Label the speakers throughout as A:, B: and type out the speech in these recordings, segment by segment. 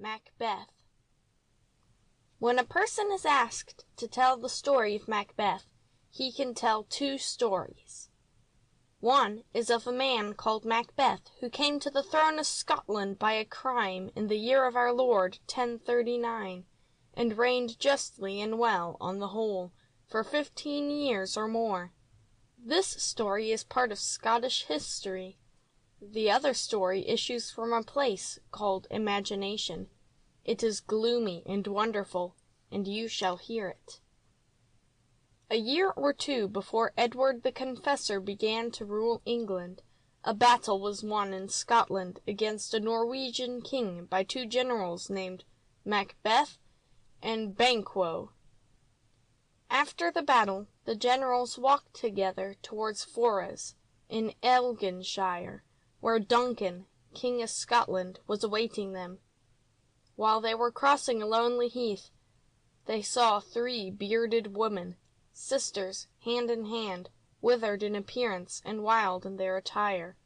A: Macbeth. When a person is asked to tell the story of Macbeth, he can tell two stories. One is of a man called Macbeth, who came to the throne of Scotland by a crime in the year of our Lord 1039, and reigned justly and well, on the whole, for 15 years or more. This story is part of Scottish history. The other story issues from a place called imagination. It is gloomy and wonderful, and you shall hear it. A year or two before Edward the Confessor began to rule England, a battle was won in Scotland against a Norwegian king by two generals named Macbeth and Banquo. After the battle, the generals walked together towards Forres, in Elginshire, where Duncan, King of Scotland, was awaiting them. While they were crossing a lonely heath, they saw 3 bearded women, sisters, hand in hand, withered in appearance and wild in their attire.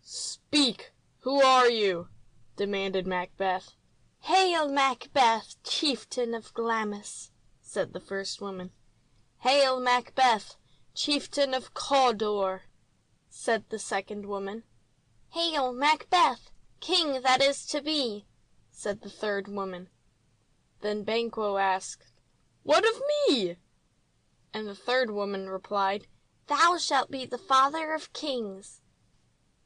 A: "Speak! Who are you?" demanded Macbeth. "Hail, Macbeth, chieftain of Glamis," said the first woman. "Hail, Macbeth, chieftain of Cawdor," said the second woman. "Hail, Macbeth, king that is to be," said the third woman. Then Banquo asked, "What of me?" And the third woman replied, "Thou shalt be the father of kings."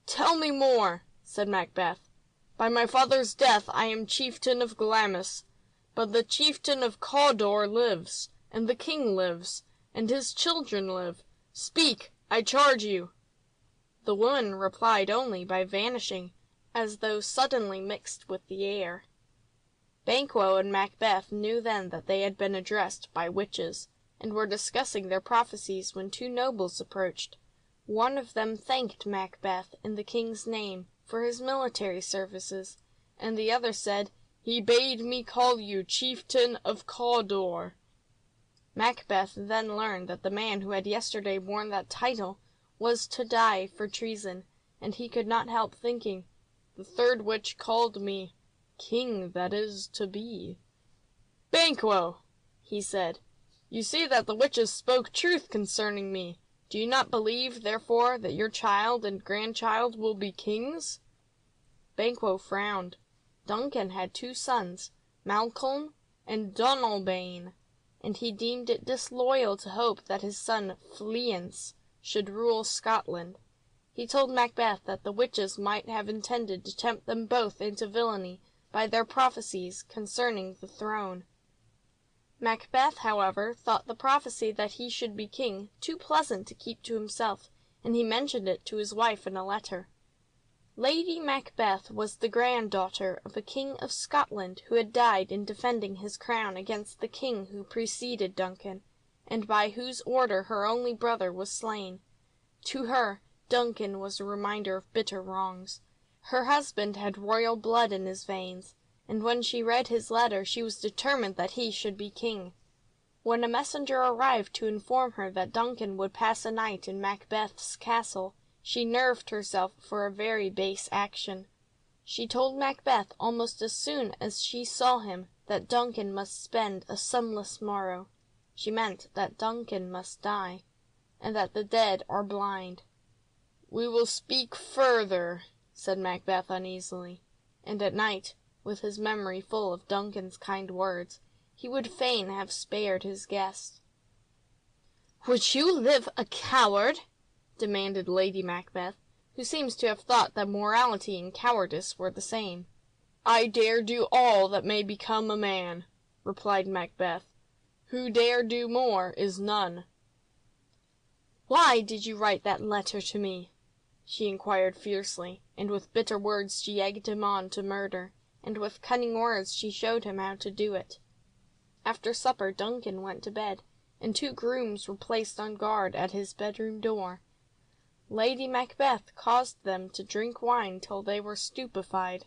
A: "Tell me more," said Macbeth. "By my father's death I am chieftain of Glamis, but the chieftain of Cawdor lives, and the king lives, and his children live. Speak, I charge you." The woman replied only by vanishing, as though suddenly mixed with the air. Banquo and Macbeth knew then that they had been addressed by witches, and were discussing their prophecies when 2 nobles approached. One of them thanked Macbeth in the king's name for his military services, and the other said, "He bade me call you chieftain of Cawdor." Macbeth then learned that the man who had yesterday borne that title was to die for treason, and he could not help thinking, "The third witch called me king that is to be." "Banquo," he said, "you see that the witches spoke truth concerning me. Do you not believe, therefore, that your child and grandchild will be kings?" Banquo frowned. Duncan had 2 sons, Malcolm and Donalbain, and he deemed it disloyal to hope that his son Fleance should rule Scotland. He told Macbeth that the witches might have intended to tempt them both into villainy by their prophecies concerning the throne. Macbeth, however, thought the prophecy that he should be king too pleasant to keep to himself, and he mentioned it to his wife in a letter. Lady Macbeth was the granddaughter of a king of Scotland who had died in defending his crown against the king who preceded Duncan, and by whose order her only brother was slain. To her, Duncan was a reminder of bitter wrongs. Her husband had royal blood in his veins, and when she read his letter she was determined that he should be king. When a messenger arrived to inform her that Duncan would pass a night in Macbeth's castle, she nerved herself for a very base action. She told Macbeth almost as soon as she saw him that Duncan must spend a sunless morrow. She meant that Duncan must die, and that the dead are blind. "We will speak further," said Macbeth uneasily, and at night, with his memory full of Duncan's kind words, he would fain have spared his guest. "Would you live a coward?" demanded Lady Macbeth, who seems to have thought that morality and cowardice were the same. "I dare do all that may become a man," replied Macbeth. "Who dare do more is none." "Why did you write that letter to me?" she inquired fiercely, and with bitter words she egged him on to murder, and with cunning words she showed him how to do it. After supper Duncan went to bed, and 2 grooms were placed on guard at his bedroom door. Lady Macbeth caused them to drink wine till they were stupefied.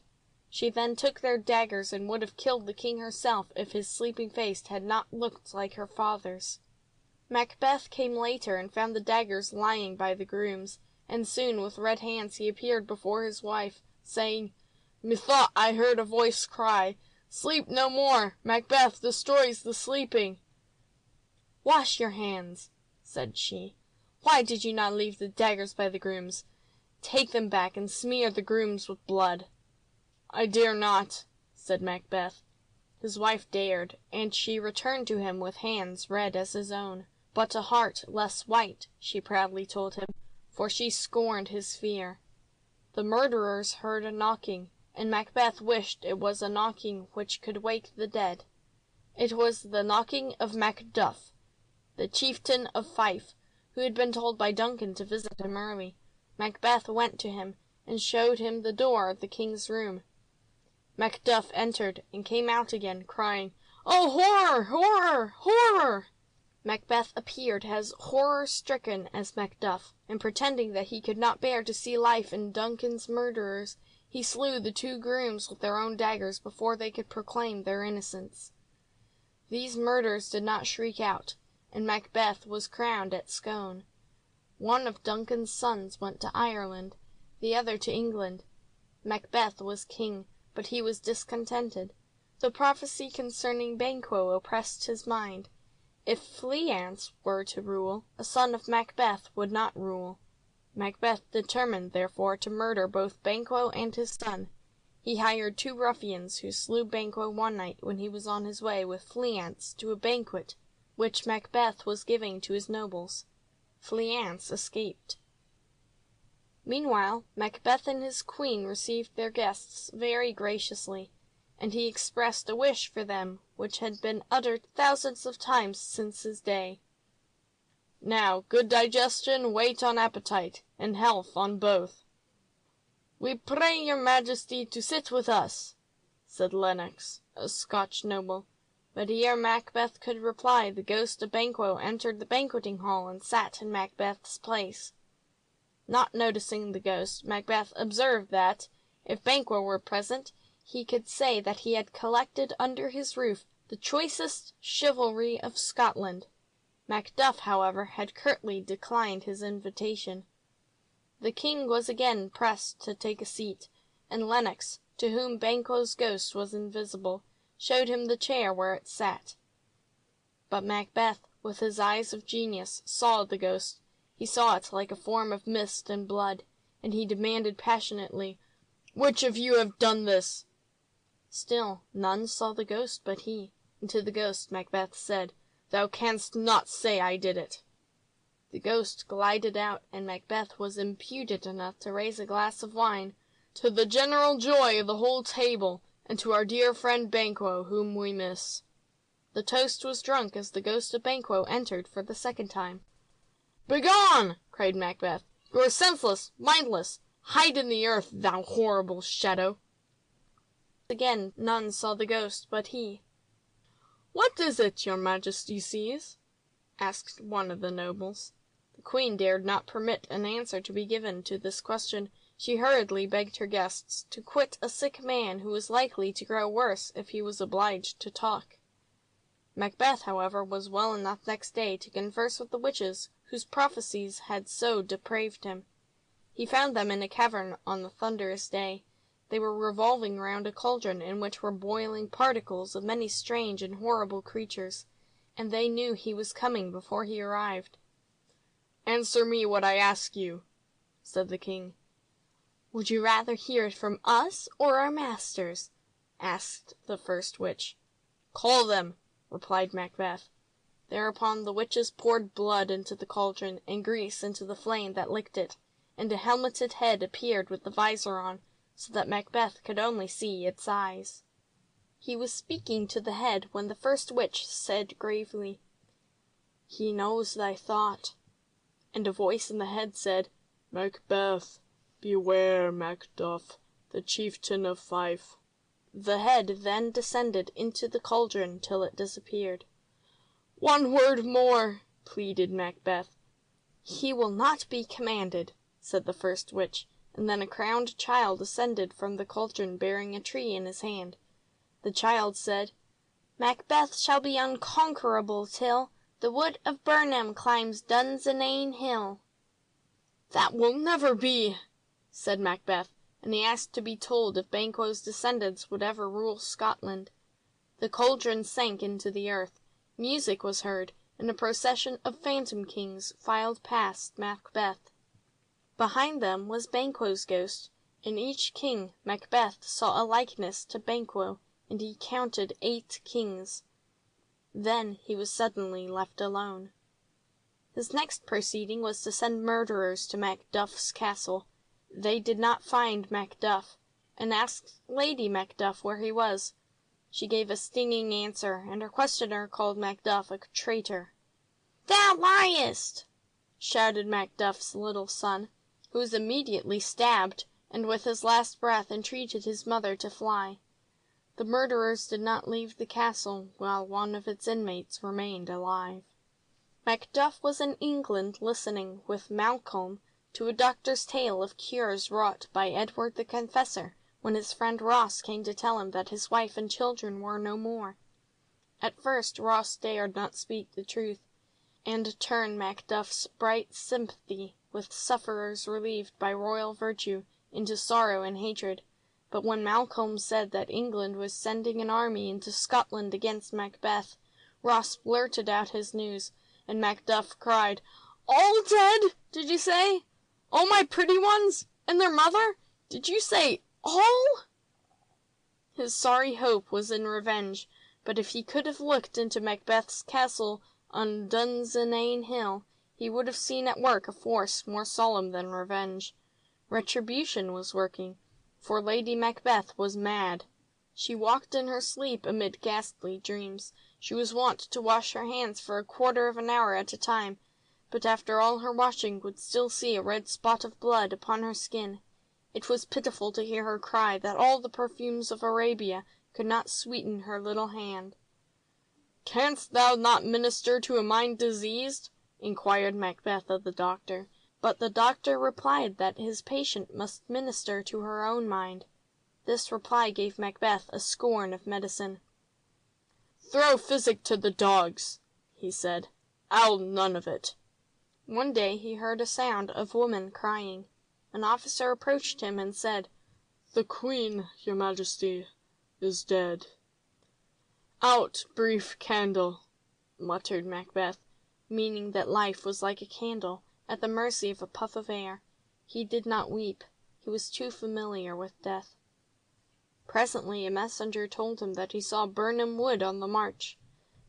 A: She then took their daggers and would have killed the king herself if his sleeping face had not looked like her father's. Macbeth came later and found the daggers lying by the grooms, and soon with red hands he appeared before his wife, saying, Methought I heard a voice cry, 'Sleep no more! Macbeth destroys the sleeping!' 'Wash your hands,' said she. 'Why did you not leave the daggers by the grooms? Take them back and smear the grooms with blood.' 'I dare not,' said Macbeth. His wife dared, and she returned to him with hands red as his own, but a heart less white, she proudly told him, for she scorned his fear. The murderers heard a knocking, and Macbeth wished it was a knocking which could wake the dead. It was the knocking of Macduff, the chieftain of Fife, who had been told by Duncan to visit him early. Macbeth went to him and showed him the door of the king's room. Macduff entered and came out again, crying, "Oh, horror! Horror! Horror!" Macbeth appeared as horror-stricken as Macduff, and pretending that he could not bear to see life in Duncan's murderers, he slew the two grooms with their own daggers before they could proclaim their innocence. These murders did not shriek out, and Macbeth was crowned at Scone. One of Duncan's sons went to Ireland, the other to England. Macbeth was king, but he was discontented. The prophecy concerning Banquo oppressed his mind. If Fleance were to rule, a son of Macbeth would not rule. Macbeth determined, therefore, to murder both Banquo and his son. He hired 2 ruffians who slew Banquo one night when he was on his way with Fleance to a banquet which Macbeth was giving to his nobles. Fleance escaped. Meanwhile, Macbeth and his queen received their guests very graciously, and he expressed a wish for them which had been uttered thousands of times since his day. "Now, good digestion wait on appetite, and health on both." "We pray your majesty to sit with us," said Lennox, a Scotch noble. But ere Macbeth could reply, the ghost of Banquo entered the banqueting hall and sat in Macbeth's place. Not noticing the ghost, Macbeth observed that, if Banquo were present, he could say that he had collected under his roof the choicest chivalry of Scotland. Macduff, however, had curtly declined his invitation. The king was again pressed to take a seat, and Lennox, to whom Banquo's ghost was invisible, showed him the chair where it sat. But Macbeth, with his eyes of genius, saw the ghost. He saw it like a form of mist and blood, and he demanded passionately, "Which of you have done this?" Still none saw the ghost but he, and to the ghost Macbeth said, "Thou canst not say I did it." The ghost glided out, and Macbeth was impudent enough to raise a glass of wine, "to the general joy of the whole table, and to our dear friend Banquo, whom we miss." The toast was drunk as the ghost of Banquo entered for the second time. "Begone!" cried Macbeth. "You are senseless, mindless. Hide in the earth, thou horrible shadow." Again none saw the ghost but he. "What is it your majesty sees?" asked one of the nobles. The queen dared not permit an answer to be given to this question. She hurriedly begged her guests to quit a sick man who was likely to grow worse if he was obliged to talk. Macbeth, however, was well enough next day to converse with the witches whose prophecies had so depraved him. He found them in a cavern on the thunderous day. They were revolving round a cauldron in which were boiling particles of many strange and horrible creatures, and they knew he was coming before he arrived. "Answer me what I ask you," said the king. "Would you rather hear it from us or our masters?" asked the first witch. "Call them," replied Macbeth. Thereupon the witches poured blood into the cauldron and grease into the flame that licked it, and a helmeted head appeared with the visor on, so that Macbeth could only see its eyes. He was speaking to the head when the first witch said gravely, "He knows thy thought." And a voice in the head said, "Macbeth, beware Macduff, the chieftain of Fife." The head then descended into the cauldron till it disappeared. "One word more," pleaded Macbeth. "He will not be commanded," said the first witch, and then a crowned child ascended from the cauldron bearing a tree in his hand. The child said, "Macbeth shall be unconquerable till the wood of Burnham climbs Dunsinane hill." "That will never be," said Macbeth, and he asked to be told if Banquo's descendants would ever rule Scotland. The cauldron sank into the earth, music was heard, and a procession of phantom kings filed past Macbeth. Behind them was Banquo's ghost. In each king Macbeth saw a likeness to Banquo, and he counted 8 kings. Then he was suddenly left alone. His next proceeding was to send murderers to Macduff's castle. They did not find Macduff, and asked Lady Macduff where he was. She gave a stinging answer, and her questioner called Macduff a traitor. "Thou liest!" shouted Macduff's little son, who was immediately stabbed, and with his last breath entreated his mother to fly. The murderers did not leave the castle while one of its inmates remained alive. Macduff was in England listening with Malcolm to a doctor's tale of cures wrought by Edward the Confessor, when his friend Ross came to tell him that his wife and children were no more. At first Ross dared not speak the truth, and turn Macduff's bright sympathy with sufferers relieved by royal virtue into sorrow and hatred. But when Malcolm said that England was sending an army into Scotland against Macbeth, Ross blurted out his news, and Macduff cried, "All dead, did you say? All my pretty ones? And their mother? Did you say all?" His sorry hope was in revenge, but if he could have looked into Macbeth's castle on Dunsinane Hill, he would have seen at work a force more solemn than revenge. Retribution was working, for Lady Macbeth was mad. She walked in her sleep amid ghastly dreams. She was wont to wash her hands for a quarter of an hour at a time, but after all her washing would still see a red spot of blood upon her skin. It was pitiful to hear her cry that all the perfumes of Arabia could not sweeten her little hand. "Canst thou not minister to a mind diseased?" inquired Macbeth of the doctor. But the doctor replied that his patient must minister to her own mind. This reply gave Macbeth a scorn of medicine. "Throw physic to the dogs," he said. "I'll none of it." One day he heard a sound of women crying. An officer approached him and said, "The Queen, your Majesty, is dead." "Out, brief candle," muttered Macbeth, meaning that life was like a candle, at the mercy of a puff of air. He did not weep. He was too familiar with death. Presently a messenger told him that he saw Birnam Wood on the march.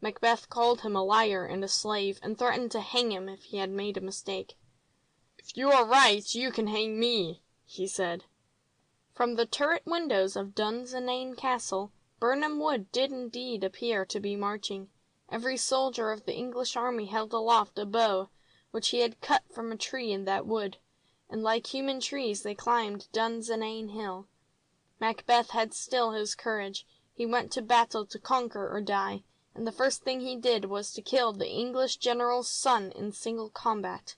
A: Macbeth called him a liar and a slave, and threatened to hang him if he had made a mistake. "If you are right, you can hang me," he said. From the turret windows of Dunsinane Castle, Birnam Wood did indeed appear to be marching. Every soldier of the English army held aloft a bow, which he had cut from a tree in that wood, and like human trees they climbed Dunsinane Hill. Macbeth had still his courage. He went to battle to conquer or die, and the first thing he did was to kill the English general's son in single combat.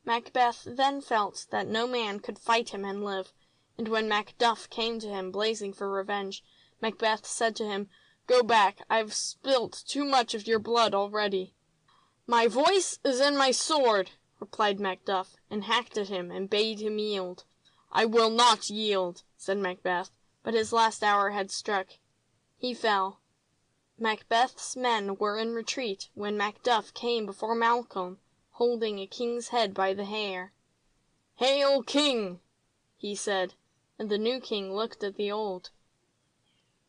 A: Macbeth then felt that no man could fight him and live, and when Macduff came to him blazing for revenge, Macbeth said to him, "Go back, I've spilt too much of your blood already." "My voice is in my sword," replied Macduff, and hacked at him and bade him yield. "I will not yield," said Macbeth, but his last hour had struck. He fell. Macbeth's men were in retreat when Macduff came before Malcolm, holding a king's head by the hair. "Hail, King!" he said, and the new king looked at the old.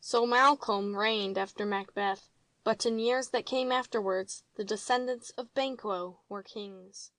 A: So Malcolm reigned after Macbeth, but in years that came afterwards the descendants of Banquo were kings.